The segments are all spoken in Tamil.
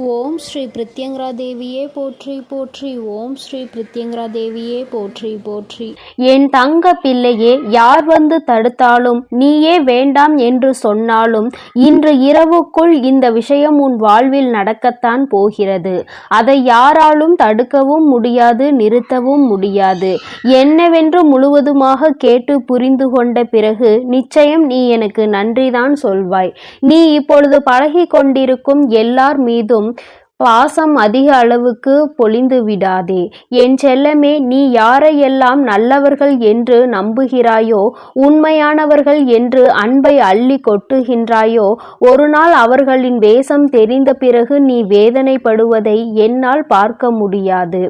ஓம் ஸ்ரீ பிரித்யங்கரா தேவியே போற்றி போற்றி. ஓம் ஸ்ரீ பிரித்யங்கரா தேவியே போற்றி போற்றி. என் தங்க பிள்ளையே, யார் வந்து தடுத்தாலும், நீயே வேண்டாம் என்று சொன்னாலும், இன்று இரவுக்குள் இந்த விஷயம் உன் வாழ்வில் நடக்கத்தான் போகிறது. அதை யாராலும் தடுக்கவும் முடியாது, நிறுத்தவும் முடியாது. என்னவென்று முழுவதுமாக கேட்டு புரிந்து கொண்ட பிறகு நிச்சயம் நீ எனக்கு நன்றிதான் சொல்வாய். நீ இப்பொழுது பழகி கொண்டிருக்கும் எல்லார் மீதும் பாசம் அதிக அளவுக்கு பொழிந்து விடாதே. என் செல்லமே, நீ யாரையெல்லாம் நல்லவர்கள் என்று நம்புகிறாயோ, உண்மையானவர்கள் என்று அன்பை அள்ளி கொட்டுகின்றாயோ, ஒரு நாள் அவர்களின் வேஷம் தெரிந்த பிறகு நீ வேதனைப்படுவதை என்னால் பார்க்க முடியாது.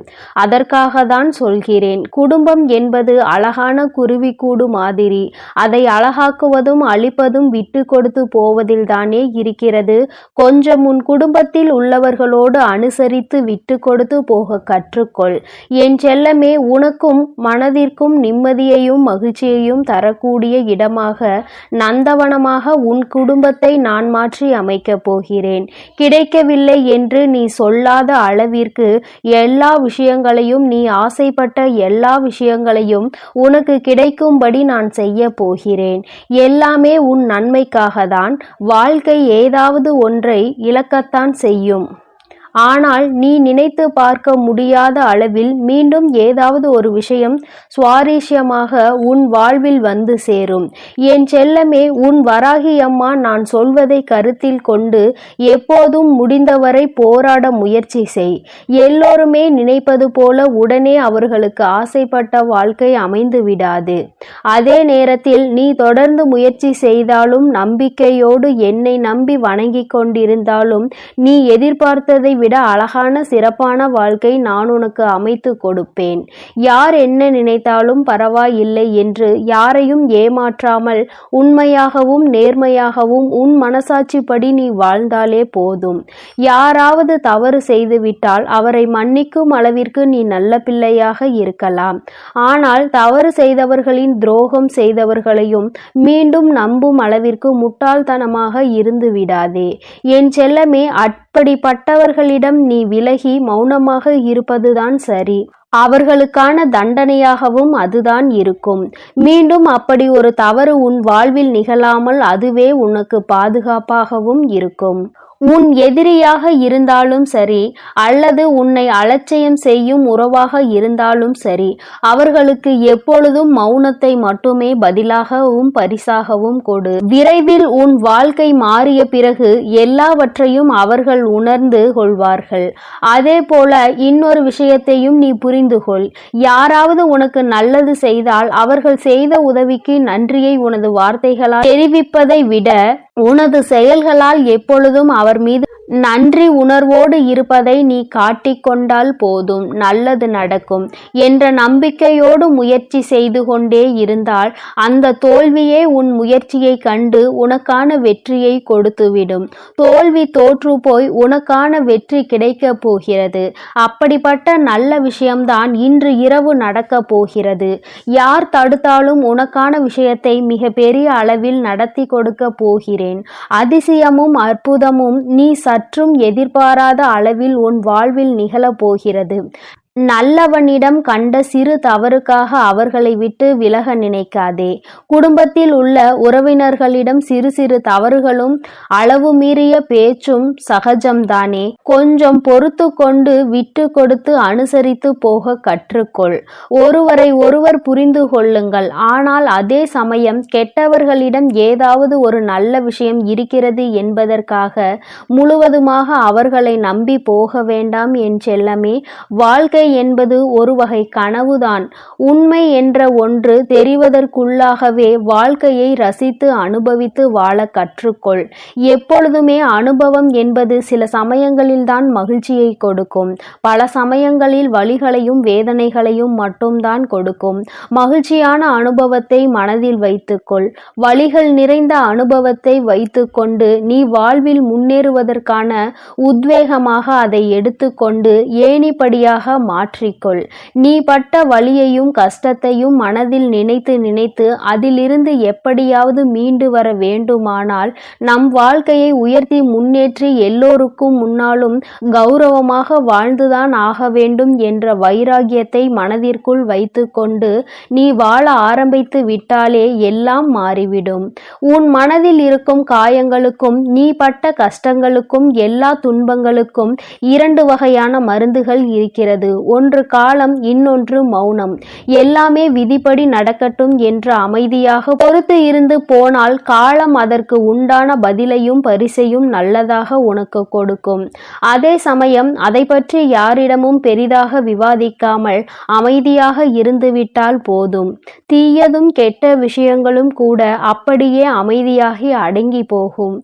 அதற்காக தான் சொல்கிறேன். குடும்பம் என்பது அழகான குருவிக்கூடு மாதிரி. அதை அழகாக்குவதும் அழிப்பதும் விட்டு கொடுத்து போவதில் தானே இருக்கிறது. கொஞ்சம் உன் குடும்பத்தில் உள்ளவர்களோடு அனுசரித்து விட்டு கொடுத்து போக கற்றுக்கொள். என் செல்லமே, உனக்கும் மனதிற்கும் நிம்மதியையும் மகிழ்ச்சியையும் தரக்கூடிய இடமாக, நந்தவனமாக உன் குடும்பத்தை நான் மாற்றி அமைக்கப் போகிறேன். கிடைக்கவில்லை என்று நீ சொல்லாத அளவிற்கு எல்லா விஷயங்களையும், நீ ஆசைப்பட்ட எல்லா விஷயங்களையும் உனக்கு கிடைக்கும்படி நான் செய்ய போகிறேன். எல்லாமே உன் நன்மைக்காக தான். வாழ்க்கை ஏதாவது ஒன்றை இழக்கத்தான் செய்யும். ஆனால் நீ நினைத்து பார்க்க முடியாத அளவில் மீண்டும் ஏதாவது ஒரு விஷயம் சுவாரஸ்யமாக உன் வாழ்வில் வந்து சேரும். என் செல்லமே, உன் வராகி அம்மா நான் சொல்வதை கருத்தில் கொண்டு எப்போதும் முடிந்தவரை போராட முயற்சி செய். எல்லோருமே நினைப்பது போல உடனே அவர்களுக்கு ஆசைப்பட்ட வாழ்க்கை அமைந்து விடாது. அதே நேரத்தில் நீ தொடர்ந்து முயற்சி செய்தாலும், நம்பிக்கையோடு என்னை நம்பி வணங்கி கொண்டிருந்தாலும், நீ எதிர்பார்த்ததை விட அழகான சிறப்பான வாழ்க்கை நான் உனக்கு அமைத்து கொடுப்பேன். யார் என்ன நினைத்தாலும் பரவாயில்லை என்று யாரையும் ஏமாற்றாமல் உண்மையாகவும் நேர்மையாகவும் உன் மனசாட்சிப்படி நீ வாழ்ந்தாலே போதும். யாராவது தவறு செய்துவிட்டால் அவரை மன்னிக்கும் அளவிற்கு நீ நல்ல பிள்ளையாக இருக்கலாம். ஆனால் தவறு செய்தவர்களின் துரோகம் செய்தவர்களையும் மீண்டும் நம்பும் அளவிற்கு முட்டாள்தனமாக இருந்து விடாதே. என் செல்லமே, அப்படிப்பட்டவர்களிடம் நீ விலகி மௌனமாக இருப்பதுதான் சரி. அவர்களுக்கான தண்டனையாகவும் அதுதான் இருக்கும். மீண்டும் அப்படி ஒரு தவறு உன் வாழ்வில் நிகழாமல் அதுவே உனக்கு பாதுகாப்பாகவும் இருக்கும். உன் எதிரியாக இருந்தாலும் சரி, அல்லது உன்னை அலட்சியம் செய்யும் உறவாக இருந்தாலும் சரி, அவர்களுக்கு எப்பொழுதும் மௌனத்தை மட்டுமே பதிலாகவும் பரிசாகவும் கொடு. விரைவில் உன் வாழ்க்கை மாறிய பிறகு எல்லாவற்றையும் அவர்கள் உணர்ந்து கொள்வார்கள். அதே போல இன்னொரு விஷயத்தையும் நீ புரிந்து கொள். யாராவது உனக்கு நல்லது செய்தால் அவர்கள் செய்த உதவிக்கு நன்றியை உனது வார்த்தைகளால் தெரிவிப்பதை விட உனது செயல்களால் எப்பொழுதும் அவர் மீது நன்றி உணர்வோடு இருப்பதை நீ காட்டிக்கொண்டால் போதும். நல்லது நடக்கும் என்ற நம்பிக்கையோடு முயற்சி செய்து கொண்டே இருந்தால் அந்த தோல்வியே உன் முயற்சியை கண்டு உனக்கான வெற்றியை கொடுத்துவிடும். தோல்வி தோற்று போய் உனக்கான வெற்றி கிடைக்கப் போகிறது. அப்படிப்பட்ட நல்ல விஷயம்தான் இன்று இரவு நடக்கப் போகிறது. யார் தடுத்தாலும் உனக்கான விஷயத்தை மிக பெரிய அளவில் நடத்தி கொடுக்க போகிறேன். அதிசயமும் அற்புதமும் நீ சற்றும் எதிர்பாராத அளவில் உன் வாழ்வில் நிகழப் போகிறது. நல்லவனிடம் கண்ட சிறு தவறுக்காக அவர்களை விட்டு விலக நினைக்காதே. குடும்பத்தில் உள்ள உறவினர்களிடம் சிறு சிறு தவறுகளும் அளவு மீறிய பேச்சும் சகஜம்தானே. கொஞ்சம் பொறுத்து கொண்டு விட்டு கொடுத்து அனுசரித்து போக கற்றுக்கொள். ஒருவரை ஒருவர் புரிந்து கொள்ளுங்கள். ஆனால் அதே சமயம் கெட்டவர்களிடம் ஏதாவது ஒரு நல்ல விஷயம் இருக்கிறது என்பதற்காக முழுவதுமாக அவர்களை நம்பி போக வேண்டாம் என் செல்லமே. வாழ்க்கை என்பது ஒரு வகை கனவுதான். உண்மை என்ற ஒன்று தெரிவதற்குள்ளாகவே வாழ்க்கையை ரசித்து அனுபவித்து வாழ கற்றுக்கொள். எப்பொழுதுமே அனுபவம் என்பது சில சமயங்களில்தான் மகிழ்ச்சியை கொடுக்கும். பல சமயங்களில் வலிகளையும் வேதனைகளையும் மட்டும்தான் கொடுக்கும். மகிழ்ச்சியான அனுபவத்தை மனதில் வைத்துக்கொள். வலிகள் நிறைந்த அனுபவத்தை வைத்துக்கொண்டு நீ வாழ்வில் முன்னேறுவதற்கான உத்வேகமாக அதை எடுத்துக்கொண்டு ஏணிப்படியாக மாற்றிக்கொள். நீ பட்ட வலியையும் கஷ்டத்தையும் மனதில் நினைத்து நினைத்து அதிலிருந்து எப்படியாவது மீண்டு வர வேண்டுமானால் நம் வாழ்க்கையை உயர்த்தி முன்னேற்றி எல்லோருக்கும் முன்னாலும் கௌரவமாக வாழ்ந்துதான் ஆக வேண்டும் என்ற வைராகியத்தை மனதிற்குள் வைத்துக்கொண்டு நீ வாழ ஆரம்பித்து விட்டாலே எல்லாம் மாறிவிடும். உன் மனதில் இருக்கும் காயங்களுக்கும் நீ பட்ட கஷ்டங்களுக்கும் எல்லா துன்பங்களுக்கும் 2 வகையான மருந்துகள் இருக்கிறது. ஒன்று காலம், இன்னொன்று மௌனம். எல்லாமே விதிப்படி நடக்கட்டும் என்று அமைதியாக பொறுத்து இருந்து போனால் காலம் அதற்கு உண்டான பதிலையும் பரிசையும் நல்லதாக உனக்கு கொடுக்கும். அதே சமயம் அதை பற்றி யாரிடமும் பெரிதாக விவாதிக்காமல் அமைதியாக இருந்துவிட்டால் போதும். தீயதும் கெட்ட விஷயங்களும் கூட அப்படியே அமைதியாகி அடங்கி போகும்.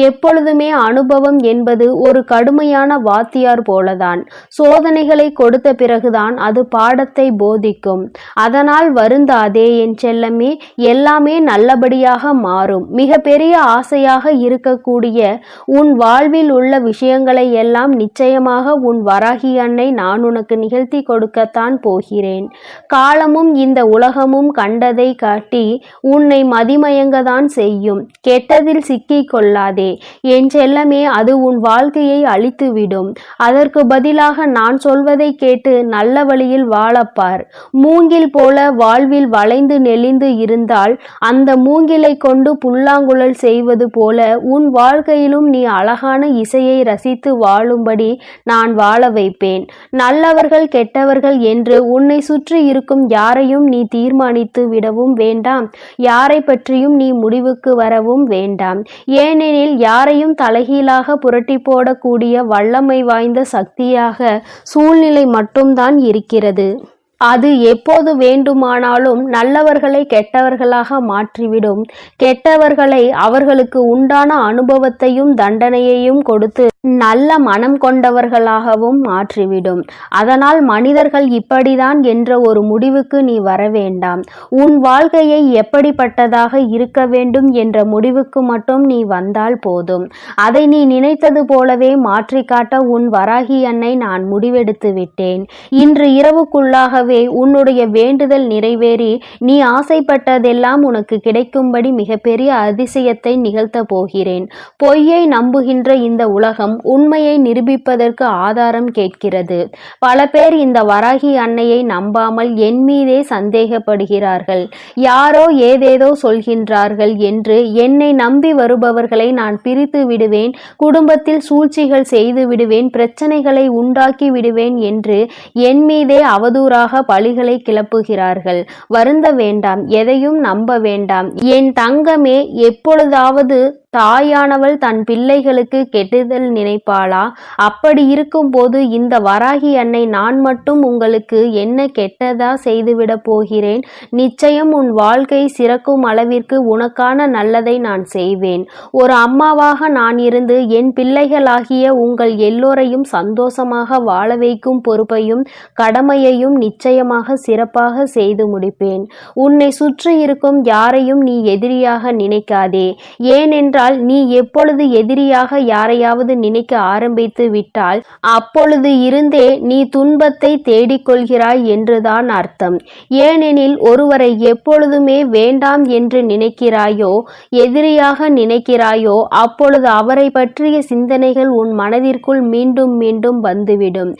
எப்பொழுதுமே அனுபவம் என்பது ஒரு கடுமையான வாத்தியார் போலதான். சோதனைகளை கொடுத்த பிறகுதான் அது பாடத்தை போதிக்கும். அதனால் வருந்தாதே என் செல்லமே, எல்லாமே நல்லபடியாக மாறும். மிக பெரிய ஆசையாக இருக்கக்கூடிய உன் வாழ்வில் உள்ள விஷயங்களை எல்லாம் நிச்சயமாக உன் வராகி அன்னை நான் உனக்கு நிகழ்த்தி கொடுக்கத்தான் போகிறேன். காலமும் இந்த உலகமும் கண்டதை காட்டி உன்னை மதிமயங்கதான் செய்யும். கெட்டதில் சிக்கிக் கொள்ளாதே என் செல்லமே, அது உன் வாழ்க்கையை அழித்துவிடும். அதற்கு பதிலாக நான் சொல்வதை கேட்டு நல்ல வழியில் வாழப்பார். மூங்கில் போல வாழ்வில் வளைந்து நெளிந்து இருந்தால் அந்த மூங்கிலை கொண்டு புல்லாங்குழல் செய்வது போல உன் வாழ்க்கையிலும் நீ அழகான இசையை ரசித்து வாழும்படி நான் வாழ வைப்பேன். நல்லவர்கள் கெட்டவர்கள் என்று உன்னை சுற்றி இருக்கும் யாரையும் நீ தீர்மானித்து விடவும் வேண்டாம். யாரை பற்றியும் நீ முடிவுக்கு வரவும் வேண்டாம். ஏனெனில் யாரையும் தலைகீழாக புரட்டி போடக்கூடிய வல்லமை வாய்ந்த சக்தியாக சூழ்நிலை மட்டும்தான் இருக்கிறது. அது எப்போது வேண்டுமானாலும் நல்லவர்களை கெட்டவர்களாக மாற்றிவிடும். கெட்டவர்களை அவர்களுக்கு உண்டான அனுபவத்தையும் தண்டனையையும் கொடுத்து நல்ல மனம் கொண்டவர்களாகவும் மாற்றிவிடும். அதனால் மனிதர்கள் இப்படிதான் என்ற ஒரு முடிவுக்கு நீ வர வேண்டாம். உன் வாழ்க்கையை எப்படிப்பட்டதாக இருக்க வேண்டும் என்ற முடிவுக்கு மட்டும் நீ வந்தால் போதும். அதை நீ நினைத்தது போலவே மாற்றி காட்ட உன் வராகி அன்னை நான் முடிவெடுத்து விட்டேன். இன்று இரவுக்குள்ளாகவே உன்னுடைய வேண்டுதல் நிறைவேறி நீ ஆசைப்பட்டதெல்லாம் உனக்கு கிடைக்கும்படி மிகப்பெரிய அதிசயத்தை நிகழ்த்த போகிறேன். பொய்யை நம்புகின்ற இந்த உலகம் உண்மையை நிரூபிப்பதற்கு ஆதாரம் கேட்கிறது. பல பேர் இந்த வராகி அன்னையை நம்பாமல் என் மீதே சந்தேகப்படுகிறார்கள். யாரோ ஏதேதோ சொல்கின்றார்கள் என்று என்னை நம்பி வருபவர்களை நான் பிரித்து விடுவேன், குடும்பத்தில் சூழ்ச்சிகள் செய்து விடுவேன், பிரச்சனைகளை உண்டாக்கி விடுவேன் என்று என் மீதே அவதூறாக பழிகளை கிளப்புகிறார்கள். வருந்த வேண்டாம், எதையும் நம்ப வேண்டாம் என் தங்கமே. எப்பொழுதாவது தாயானவள் தன் பிள்ளைகளுக்கு கெடுதல் நினைப்பாளா? அப்படி இருக்கும்போது இந்த வராகி அன்னை நான் மட்டும் உங்களுக்கு என்ன கெட்டதா செய்துவிட போகிறேன்? நிச்சயம் உன் வாழ்க்கை சிறக்கும் அளவிற்கு உனக்கான நல்லதை நான் செய்வேன். ஒரு அம்மாவாக நான் இருந்து என் பிள்ளைகளாகிய உங்கள் எல்லோரையும் சந்தோஷமாக வாழ வைக்கும் பொறுப்பையும் கடமையையும் நிச்சயமாக சிறப்பாக செய்து முடிப்பேன். உன்னை சுற்றி இருக்கும் யாரையும் நீ எதிரியாக நினைக்காதே. ஏனென்றால் நீ எப்பொழுது எதிரியாக யாரையாவது நினைக்க ஆரம்பித்து விட்டால் அப்பொழுது இருந்தே நீ துன்பத்தை தேடிக்கொள்கிறாய் என்றுதான் அர்த்தம். ஏனெனில் ஒருவரை எப்பொழுதுமே வேண்டாம் என்று நினைக்கிறாயோ, எதிரியாக நினைக்கிறாயோ, அப்பொழுது அவரை பற்றிய சிந்தனைகள் உன் மனதிற்குள் மீண்டும் மீண்டும் வந்துவிடும்.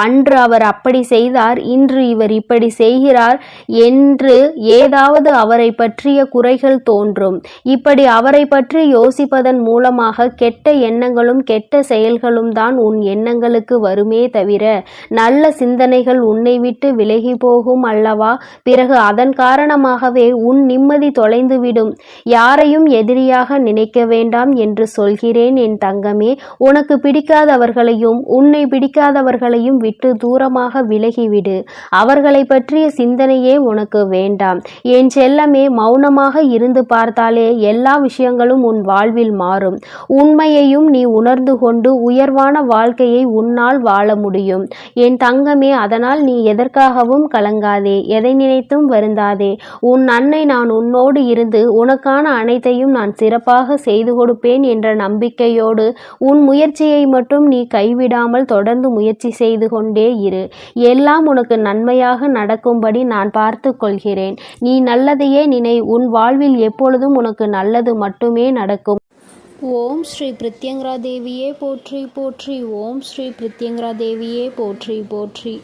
அன்று அவர் அப்படி செய்தார், இன்று இவர் இப்படி செய்கிறார் என்று ஏதாவது அவரை பற்றிய குறைகள் தோன்றும். இப்படி அவரை பற்றி யோசிப்பதன் மூலமாக கெட்ட எண்ணங்களும் கெட்ட செயல்களும் தான் உன் எண்ணங்களுக்கு வருமே தவிர நல்ல சிந்தனைகள் உன்னை விட்டு விலகி போகும் அல்லவா? பிறகு அதன் காரணமாகவே உன் நிம்மதி தொலைந்துவிடும். யாரையும் எதிரியாக நினைக்க வேண்டாம் என்று சொல்கிறேன் என் தங்கமே. உனக்கு பிடிக்காதவர்களையும் உன்னை பிடிக்காதவர்களையும் விட்டு தூரமாக விலகிவிடு. அவர்களை பற்றிய சிந்தனையே உனக்கு வேண்டாம். என் செல்லமே, மௌனமாக இருந்து பார்த்தாலே எல்லா விஷயங்களும் உன் வாழ்வில் மாறும். உண்மையையும் நீ உணர்ந்து கொண்டு உயர்வான வாழ்க்கையை உன்னால் வாழ முடியும். என் தங்கமே, அதனால் நீ எதற்காகவும் கலங்காதே, எதை நினைத்தும் வருந்தாதே. உன் அன்னை நான் உன்னோடு இருந்து உனக்கான அனைத்தையும் நான் சிறப்பாக செய்து கொடுப்பேன் என்ற நம்பிக்கையோடு உன் முயற்சியை மட்டும் நீ கைவிடாமல் தொடர்ந்து முயற்சி செய்து கொண்டே இரு. எல்லாம் உனக்கு நன்மையாக நடக்கும்படி நான் பார்த்து கொள்கிறேன். நீ நல்லதையே நினை. உன் வாழ்வில் எப்பொழுதும் உனக்கு நல்லது மட்டுமே நடக்கும். ஓம் ஸ்ரீ பிரத்யங்கரா தேவியே போற்றி போற்றி. ஓம் ஸ்ரீ பிரத்யங்கரா தேவியே போற்றி போற்றி.